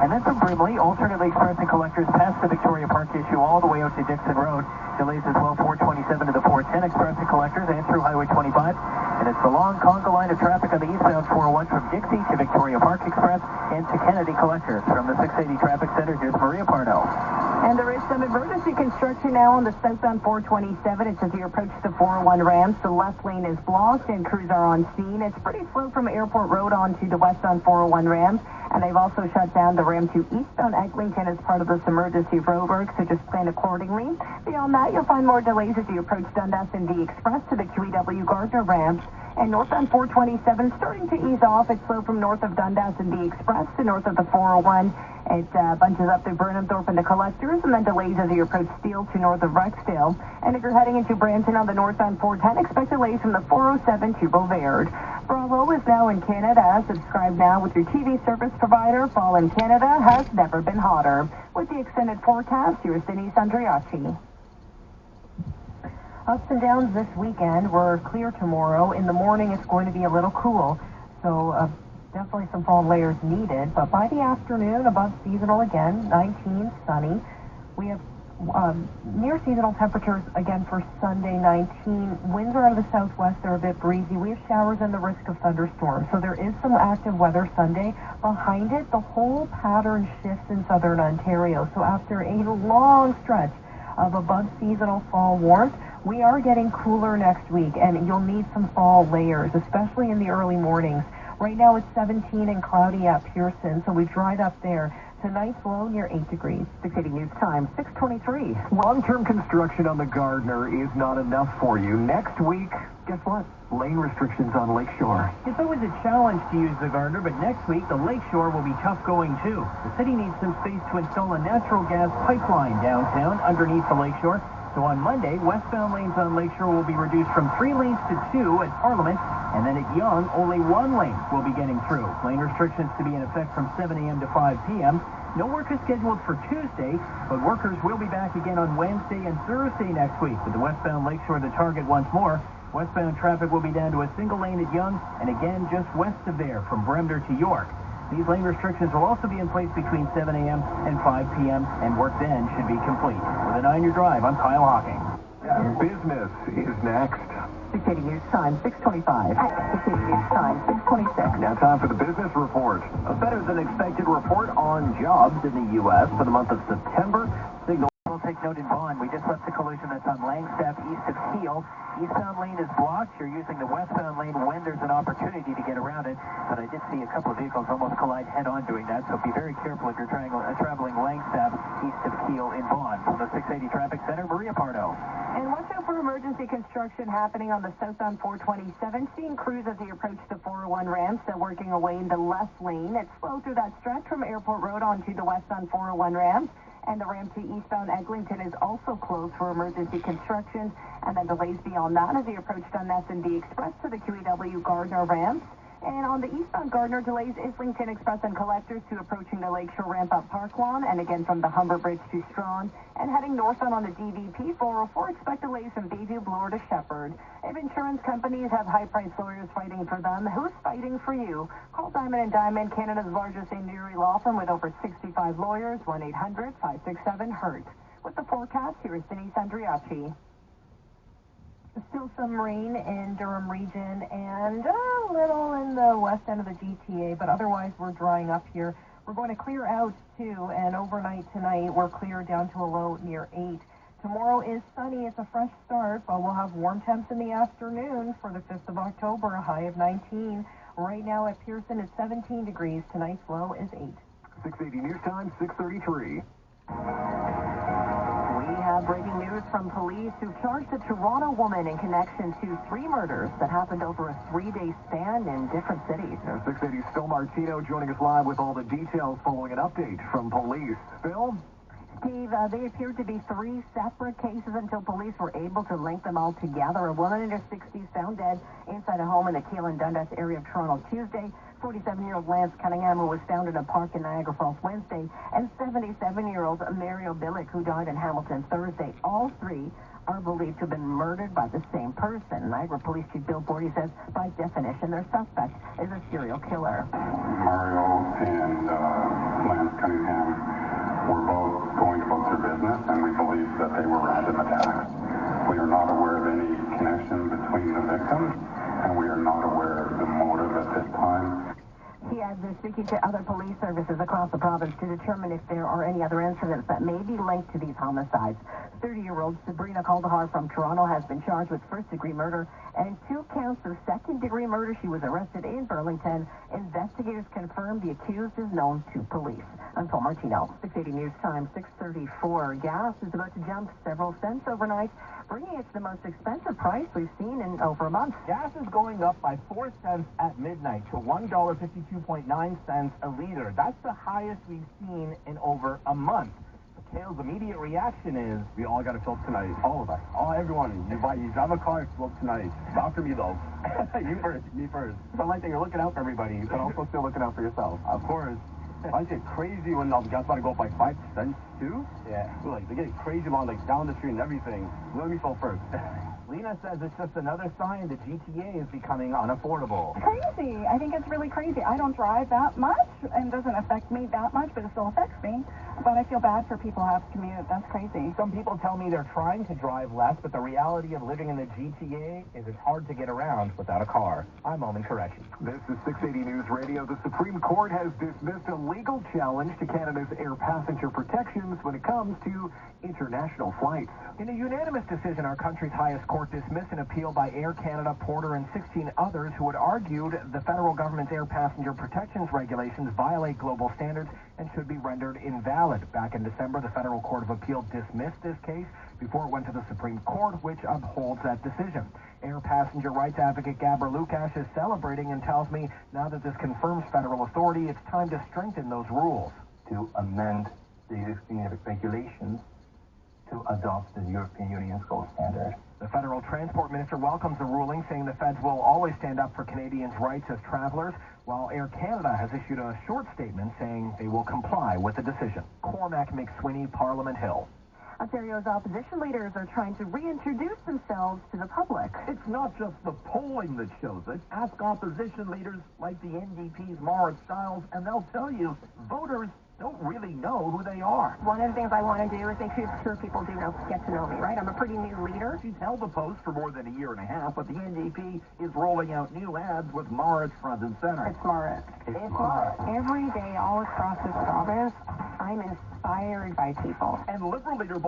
And then from Brimley, alternately express and collectors past the Victoria Park issue all the way out to Dixon Road. Delays as well 427 to the 410 express and collectors and through Highway 25. And it's the long conga line of traffic on the eastbound 401 from Dixie to Victoria Park Express and to Kennedy Collectors. From the 680 Traffic Center, here's Maria Parno. And there is some emergency construction now on the southbound 427. It's as you approach the 401 ramps. The left lane is blocked and crews are on scene. It's pretty slow from Airport Road onto the westbound 401 ramp. And they've also shut down the ramp to eastbound Eglinton as part of this emergency roadwork, so just plan accordingly. Beyond that, you'll find more delays as you approach Dundas and D Express to the QEW Gardner ramps. And northbound 427 starting to ease off. It's slow from north of Dundas and D Express to north of the 401. It bunches up through Burnhamthorpe and the Collectors, and then delays as you approach Steele to north of Rexdale. And if you're heading into Brampton on the northbound 410, expect delays from the 407 to Beauvais. Bravo is now in Canada. Subscribe now with your TV service provider. Fall in Canada has never been hotter. With the extended forecast, here's Denise Andriacci. Ups and downs this weekend. We're clear tomorrow. In the morning, it's going to be a little cool. So definitely some fall layers needed. But by the afternoon, above seasonal again, 19, sunny. We have near seasonal temperatures again for Sunday, 19. Winds are out of the southwest. They're a bit breezy. We have showers and the risk of thunderstorms. So there is some active weather Sunday. Behind it, the whole pattern shifts in southern Ontario. So after a long stretch of above seasonal fall warmth, we are getting cooler next week, and you'll need some fall layers, especially in the early mornings. Right now it's 17 and cloudy at Pearson, so we've dried up there. Tonight's low near 8 degrees. 680 News Time, 6:23. Long-term construction on the Gardner is not enough for you. Next week, guess what? Lane restrictions on Lakeshore. It's always a challenge to use the Gardner, but next week the Lakeshore will be tough going too. The city needs some space to install a natural gas pipeline downtown underneath the Lakeshore. So on Monday, westbound lanes on Lakeshore will be reduced from 3 lanes to 2 at Parliament, and then at Yonge, only 1 lane will be getting through. Lane restrictions to be in effect from 7 a.m. to 5 p.m. No work is scheduled for Tuesday, but workers will be back again on Wednesday and Thursday next week. With the westbound Lakeshore the target once more, westbound traffic will be down to a single lane at Yonge, and again just west of there from Bremner to York. These lane restrictions will also be in place between 7 a.m. and 5 p.m., and work then should be complete. With a 9-year drive, I'm Kyle Hawking. Business is next. 680 News Time, 6:25. 680 News Time, 6:26. Now time for the business report. A better than expected report on jobs in the U.S. for the month of September. Signal will take note in Vaughan. We just left the collision that's on Langstaff east of Keele. Eastbound lane is blocked. You're using the westbound lane when there's an opportunity to get around it. But I did see a couple of vehicles almost collide head-on doing that, so be very careful if you're traveling Langstaff east of Keele in Vaughan. From the 680 Traffic Center, Maria Parno. And watch out for emergency construction happening on the southbound 427. Seeing crews as they approach the 401 ramps. They're working away in the left lane. It's slow through that stretch from Airport Road onto the westbound 401 ramp. And the ramp to eastbound Eglinton is also closed for emergency construction. And then delays beyond that as you approach Dundas and D Express to the QEW Gardner ramps. And on the eastbound Gardner, delays Islington Express and Collectors to approaching the Lakeshore ramp up Park Lawn, and again from the Humber Bridge to Strawn. And heading northbound on the DVP 404, expect delays from Bayview Bloor to Shepherd. If insurance companies have high-priced lawyers fighting for them, who's fighting for you? Call Diamond & Diamond, Canada's largest injury law firm with over 65 lawyers, 1-800-567-HURT. With the forecast, here is Denise Andriacci. Still some rain in Durham region and a little in the west end of the GTA, but otherwise we're drying up here. We're going to clear out too, and overnight tonight we're clear down to a low near 8. Tomorrow is sunny. It's a fresh start, but we'll have warm temps in the afternoon for the 5th of October, a high of 19. Right now at Pearson it's 17 degrees. Tonight's low is 8. 680 News Time, 6:33. Breaking news from police who charged a Toronto woman in connection to 3 murders that happened over a 3-day span in different cities. 680's Phil Martino joining us live with all the details following an update from police. Phil? Steve, they appeared to be 3 separate cases until police were able to link them all together. A woman in her 60s found dead inside a home in the Keele and Dundas area of Toronto Tuesday. 47-year-old Lance Cunningham, who was found in a park in Niagara Falls Wednesday, and 77-year-old Mario Billick, who died in Hamilton Thursday. All 3 are believed to have been murdered by the same person. Niagara Police Chief Bill Bordy says, by definition, their suspect is a serial killer. Mario and Lance Cunningham were both going about their business, and we believe that they were random attacks. We are not aware of any connection between the victims, and we are not aware of the motive at this time. He adds they're speaking to other police services across the province to determine if there are any other incidents that may be linked to these homicides. 30-year-old Sabrina Caldahar from Toronto has been charged with first-degree murder and 2 counts of second-degree murder. She was arrested in Burlington. Investigators confirmed the accused is known to police. I'm Paul Martino, 680 News Time, 6:34. Gas is about to jump several cents overnight, bringing it to the most expensive price we've seen in over a month. Gas is going up by 4 cents at midnight to $1.52.9 a liter. That's the highest we've seen in over a month. Kale's immediate reaction is, we all got to fill tonight. All of us. Everyone. You drive a car, fill tonight. After me, though. You first. Me first. So I like that you're looking out for everybody, but also still looking out for yourself. Of course. I get crazy when the gas about to go up by 5 cents, too. Yeah. Like, they get crazy along, like, down the street and everything. Let me fill first. Lena says it's just another sign the GTA is becoming unaffordable. Crazy. I think it's really crazy. I don't drive that much, and it doesn't affect me that much, but it still affects me. But I feel bad for people who have to commute. That's crazy. Some people tell me they're trying to drive less, but the reality of living in the GTA is it's hard to get around without a car. I'm Omen Koreshi. This is 680 News Radio. The Supreme Court has dismissed a legal challenge to Canada's air passenger protections when it comes to international flights. In a unanimous decision, our country's highest court dismissed an appeal by Air Canada, Porter, and 16 others who had argued the federal government's air passenger protections regulations violate global standards and should be rendered invalid. Back in December, the Federal Court of Appeal dismissed this case before it went to the Supreme Court, which upholds that decision. Air passenger rights advocate Gabor Lukash is celebrating and tells me now that this confirms federal authority, it's time to strengthen those rules. To amend the existing regulations to adopt the European Union's gold standard. The federal transport minister welcomes the ruling, saying the feds will always stand up for Canadians' rights as travelers, while Air Canada has issued a short statement saying they will comply with the decision. Cormac McSweeney, Parliament Hill. Ontario's opposition leaders are trying to reintroduce themselves to the public. It's not just the polling that shows it. Ask opposition leaders like the NDP's Maura Stiles, and they'll tell you voters don't really know who they are. One of the things I want to do is make sure people do get to know me, right? I'm a pretty new leader. She's held the post for more than a year and a half, but the NDP is rolling out new ads with Maura front and center. It's Maura. It's Maura. Every day all across this province, I'm inspired by people. And Liberal leader